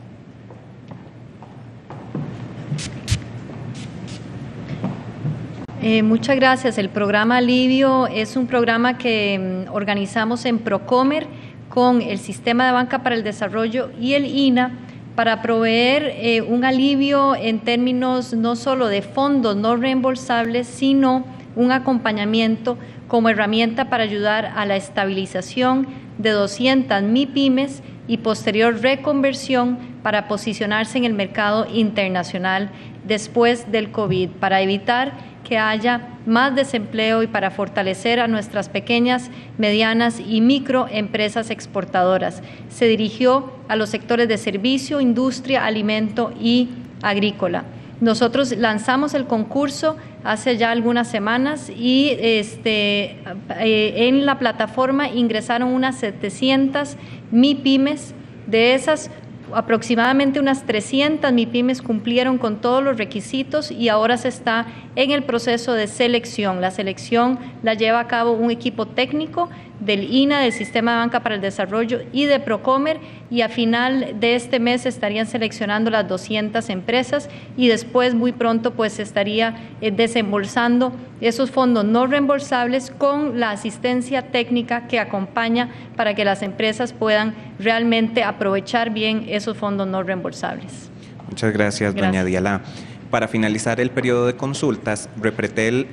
Muchas gracias. El programa Alivio es un programa que organizamos en Procomer con el Sistema de Banca para el Desarrollo y el INA para proveer un alivio en términos no solo de fondos no reembolsables, sino un acompañamiento como herramienta para ayudar a la estabilización de 200 MIPYMES y posterior reconversión para posicionarse en el mercado internacional después del COVID, para evitar que haya más desempleo y para fortalecer a nuestras pequeñas, medianas y microempresas exportadoras. Se dirigió a los sectores de servicio, industria, alimento y agrícola. Nosotros lanzamos el concurso hace ya algunas semanas y en la plataforma ingresaron unas 700 MIPYMES. De esas, aproximadamente unas 300 MIPYMES cumplieron con todos los requisitos y ahora se está en el proceso de selección. La selección la lleva a cabo un equipo técnico del INA, del Sistema de Banca para el Desarrollo y de Procomer, y a final de este mes estarían seleccionando las 200 empresas y después muy pronto pues se estaría desembolsando esos fondos no reembolsables con la asistencia técnica que acompaña para que las empresas puedan realmente aprovechar bien esos fondos no reembolsables. Muchas gracias, doña Diala. Para finalizar el periodo de consultas, Repretel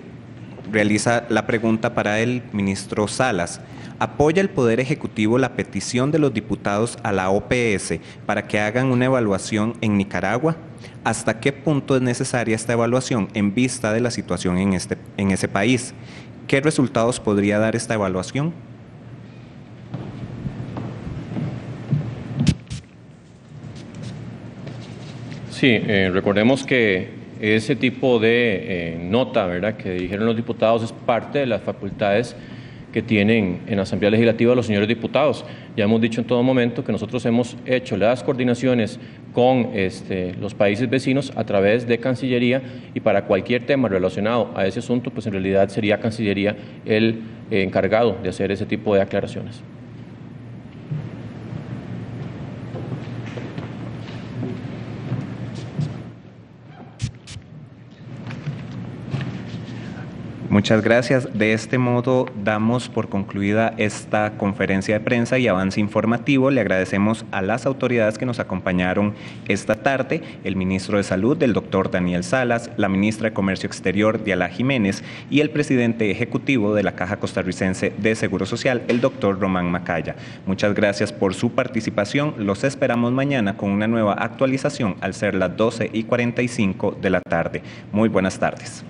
realiza la pregunta para el ministro Salas. ¿Apoya el Poder Ejecutivo la petición de los diputados a la OPS para que hagan una evaluación en Nicaragua? ¿Hasta qué punto es necesaria esta evaluación en vista de la situación en ese país? ¿Qué resultados podría dar esta evaluación? Sí, recordemos que ese tipo de nota, ¿verdad?, que dijeron los diputados es parte de las facultades que tienen en la Asamblea Legislativa los señores diputados. Ya hemos dicho en todo momento que nosotros hemos hecho las coordinaciones con los países vecinos a través de Cancillería, y para cualquier tema relacionado a ese asunto, pues en realidad sería Cancillería el encargado de hacer ese tipo de aclaraciones. Muchas gracias. De este modo damos por concluida esta conferencia de prensa y avance informativo. Le agradecemos a las autoridades que nos acompañaron esta tarde, el ministro de Salud, el doctor Daniel Salas, la ministra de Comercio Exterior, Diala Jiménez, y el presidente ejecutivo de la Caja Costarricense de Seguro Social, el doctor Román Macaya. Muchas gracias por su participación. Los esperamos mañana con una nueva actualización al ser las 12:45 de la tarde. Muy buenas tardes.